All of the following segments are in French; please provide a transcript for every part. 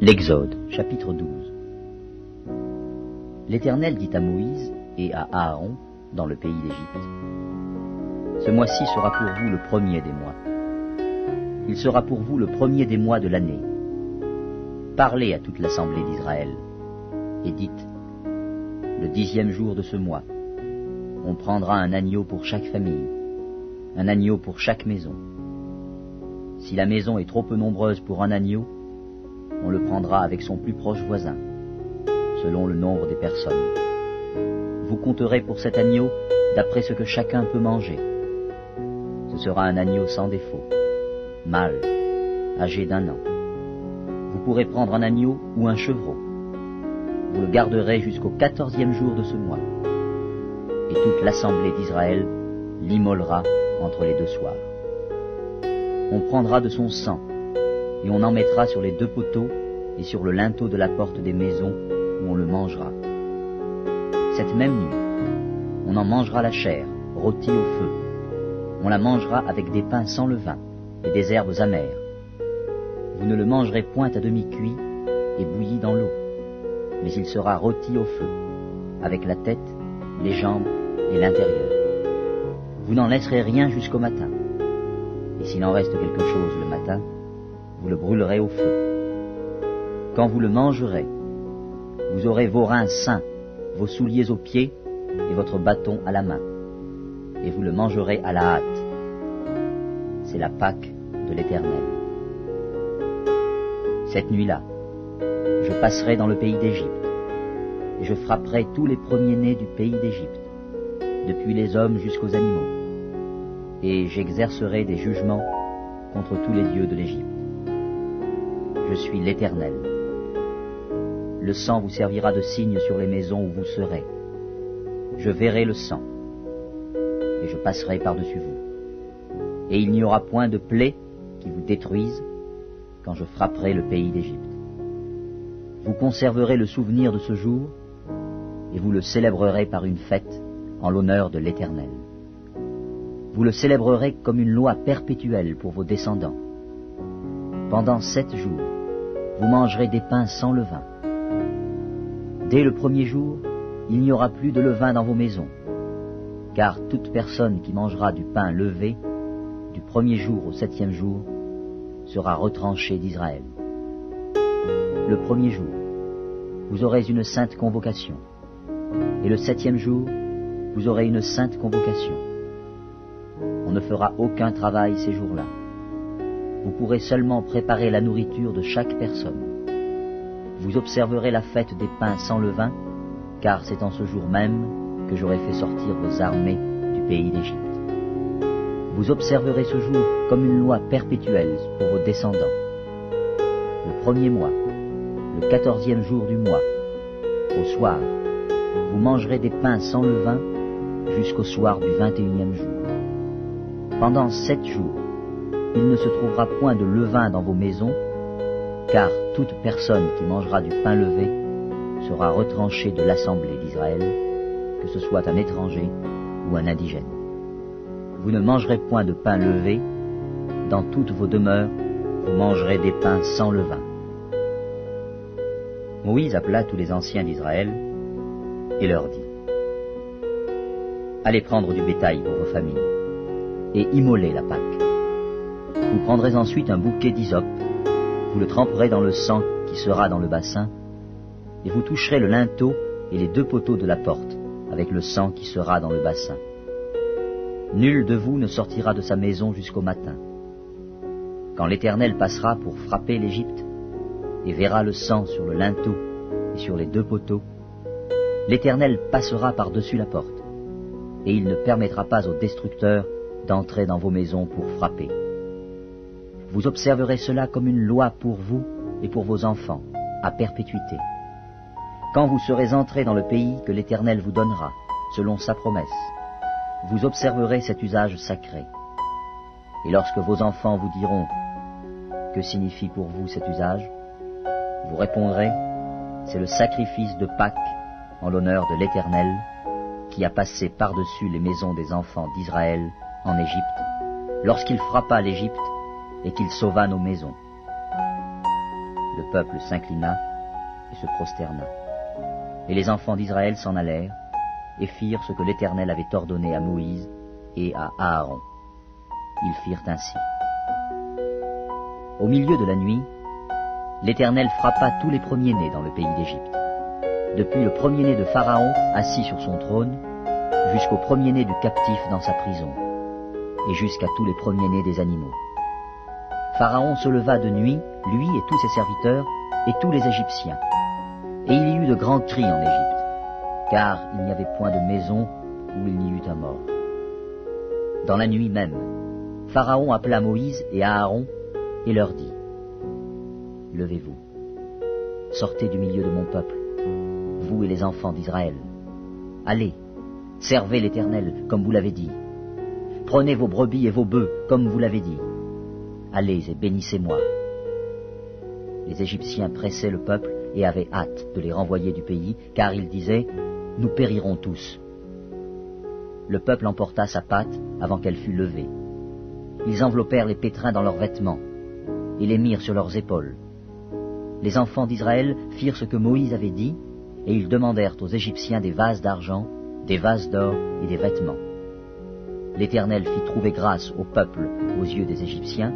L'Exode, chapitre 12. L'Éternel dit à Moïse et à Aaron, dans le pays d'Égypte, « Ce mois-ci sera pour vous le premier des mois. Il sera pour vous le premier des mois de l'année. Parlez à toute l'assemblée d'Israël, et dites, le 10e jour de ce mois, on prendra un agneau pour chaque famille, un agneau pour chaque maison. Si la maison est trop peu nombreuse pour un agneau, on le prendra avec son plus proche voisin, selon le nombre des personnes. Vous compterez pour cet agneau d'après ce que chacun peut manger. Ce sera un agneau sans défaut, mâle, âgé d'1 an. Vous pourrez prendre un agneau ou un chevreau. Vous le garderez jusqu'au 14e jour de ce mois. Et toute l'assemblée d'Israël l'immolera entre les 2 soirs. On prendra de son sang, et on en mettra sur les 2 poteaux et sur le linteau de la porte des maisons où on le mangera. Cette même nuit, on en mangera la chair, rôtie au feu. On la mangera avec des pains sans levain et des herbes amères. Vous ne le mangerez point à demi-cuit et bouilli dans l'eau, mais il sera rôti au feu, avec la tête, les jambes et l'intérieur. Vous n'en laisserez rien jusqu'au matin. Et s'il en reste quelque chose le matin, vous le brûlerez au feu. Quand vous le mangerez, vous aurez vos reins sains, vos souliers aux pieds et votre bâton à la main. Et vous le mangerez à la hâte. C'est la Pâque de l'Éternel. Cette nuit-là, je passerai dans le pays d'Égypte, et je frapperai tous les premiers-nés du pays d'Égypte, depuis les hommes jusqu'aux animaux, et j'exercerai des jugements contre tous les dieux de l'Égypte. Je suis l'Éternel. Le sang vous servira de signe sur les maisons où vous serez. Je verrai le sang, et je passerai par-dessus vous. Et il n'y aura point de plaie qui vous détruise quand je frapperai le pays d'Égypte. Vous conserverez le souvenir de ce jour, et vous le célébrerez par une fête en l'honneur de l'Éternel. Vous le célébrerez comme une loi perpétuelle pour vos descendants. Pendant 7 jours, vous mangerez des pains sans levain. Dès le premier jour, il n'y aura plus de levain dans vos maisons, car toute personne qui mangera du pain levé, du premier jour au 7e jour, sera retranchée d'Israël. Le premier jour, vous aurez une sainte convocation, et le 7e jour, vous aurez une sainte convocation. On ne fera aucun travail ces jours-là. Vous pourrez seulement préparer la nourriture de chaque personne. Vous observerez la fête des pains sans levain, car c'est en ce jour même que j'aurai fait sortir vos armées du pays d'Égypte. Vous observerez ce jour comme une loi perpétuelle pour vos descendants. Le premier mois, le 14e jour du mois, au soir, vous mangerez des pains sans levain jusqu'au soir du 21e jour. Pendant 7 jours, il ne se trouvera point de levain dans vos maisons, car toute personne qui mangera du pain levé sera retranchée de l'assemblée d'Israël, que ce soit un étranger ou un indigène. Vous ne mangerez point de pain levé, dans toutes vos demeures, vous mangerez des pains sans levain. Moïse appela tous les anciens d'Israël et leur dit, allez prendre du bétail pour vos familles, et immolez la Pâque. Vous prendrez ensuite un bouquet d'hysope, vous le tremperez dans le sang qui sera dans le bassin, et vous toucherez le linteau et les 2 poteaux de la porte, avec le sang qui sera dans le bassin. Nul de vous ne sortira de sa maison jusqu'au matin. Quand l'Éternel passera pour frapper l'Égypte, et verra le sang sur le linteau et sur les 2 poteaux, l'Éternel passera par-dessus la porte, et il ne permettra pas au destructeur d'entrer dans vos maisons pour frapper. Vous observerez cela comme une loi pour vous et pour vos enfants, à perpétuité. Quand vous serez entrés dans le pays que l'Éternel vous donnera, selon sa promesse, vous observerez cet usage sacré. Et lorsque vos enfants vous diront « Que signifie pour vous cet usage ?» vous répondrez « C'est le sacrifice de Pâques en l'honneur de l'Éternel, qui a passé par-dessus les maisons des enfants d'Israël en Égypte, lorsqu'il frappa l'Égypte et qu'il sauva nos maisons. Le peuple s'inclina et se prosterna. Et les enfants d'Israël s'en allèrent et firent ce que l'Éternel avait ordonné à Moïse et à Aaron. Ils firent ainsi. Au milieu de la nuit, l'Éternel frappa tous les premiers-nés dans le pays d'Égypte, depuis le premier-né de Pharaon assis sur son trône, jusqu'au premier-né du captif dans sa prison, et jusqu'à tous les premiers-nés des animaux. Pharaon se leva de nuit, lui et tous ses serviteurs, et tous les Égyptiens. Et il y eut de grands cris en Égypte, car il n'y avait point de maison où il n'y eût un mort. Dans la nuit même, Pharaon appela Moïse et Aaron et leur dit, « Levez-vous, sortez du milieu de mon peuple, vous et les enfants d'Israël. Allez, servez l'Éternel comme vous l'avez dit. Prenez vos brebis et vos bœufs comme vous l'avez dit. Allez et bénissez-moi. » Les Égyptiens pressaient le peuple et avaient hâte de les renvoyer du pays, car ils disaient, « Nous périrons tous. » Le peuple emporta sa pâte avant qu'elle fût levée. Ils enveloppèrent les pétrins dans leurs vêtements et les mirent sur leurs épaules. Les enfants d'Israël firent ce que Moïse avait dit, et ils demandèrent aux Égyptiens des vases d'argent, des vases d'or et des vêtements. L'Éternel fit trouver grâce au peuple aux yeux des Égyptiens,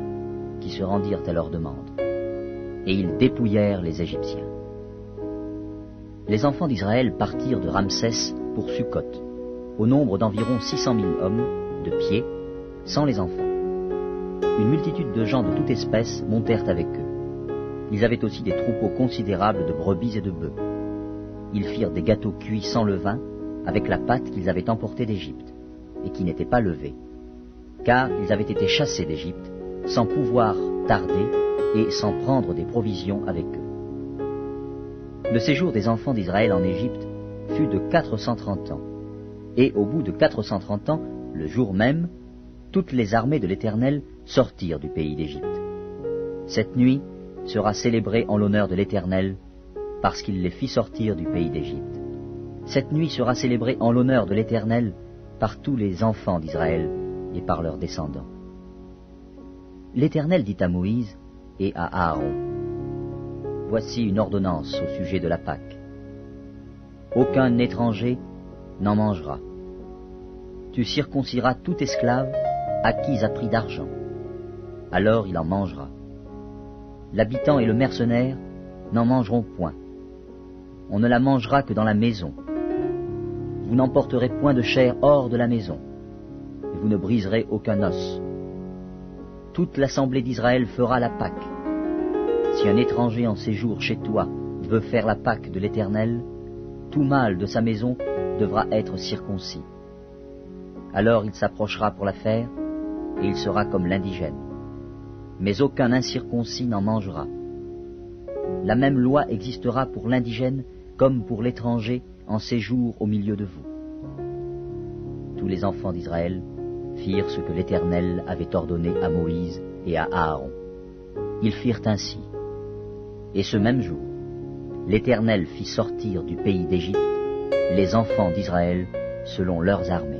qui se rendirent à leur demande. Et ils dépouillèrent les Égyptiens. Les enfants d'Israël partirent de Ramsès pour Sukkot, au nombre d'environ 600 000 hommes, de pied, sans les enfants. Une multitude de gens de toute espèce montèrent avec eux. Ils avaient aussi des troupeaux considérables de brebis et de bœufs. Ils firent des gâteaux cuits sans levain, avec la pâte qu'ils avaient emportée d'Égypte, et qui n'était pas levée, car ils avaient été chassés d'Égypte, sans pouvoir tarder et sans prendre des provisions avec eux. Le séjour des enfants d'Israël en Égypte fut de 430 ans, et au bout de 430 ans, le jour même, toutes les armées de l'Éternel sortirent du pays d'Égypte. Cette nuit sera célébrée en l'honneur de l'Éternel, parce qu'il les fit sortir du pays d'Égypte. Cette nuit sera célébrée en l'honneur de l'Éternel par tous les enfants d'Israël et par leurs descendants. L'Éternel dit à Moïse et à Aaron, « Voici une ordonnance au sujet de la Pâque. Aucun étranger n'en mangera. Tu circonciras tout esclave acquis à prix d'argent. Alors il en mangera. L'habitant et le mercenaire n'en mangeront point. On ne la mangera que dans la maison. Vous n'emporterez point de chair hors de la maison, et vous ne briserez aucun os. Toute l'assemblée d'Israël fera la Pâque. Si un étranger en séjour chez toi veut faire la Pâque de l'Éternel, tout mâle de sa maison devra être circoncis. Alors il s'approchera pour la faire, et il sera comme l'indigène. Mais aucun incirconcis n'en mangera. La même loi existera pour l'indigène comme pour l'étranger en séjour au milieu de vous. Tous les enfants d'Israël firent ce que l'Éternel avait ordonné à Moïse et à Aaron. Ils firent ainsi. Et ce même jour, l'Éternel fit sortir du pays d'Égypte les enfants d'Israël selon leurs armées.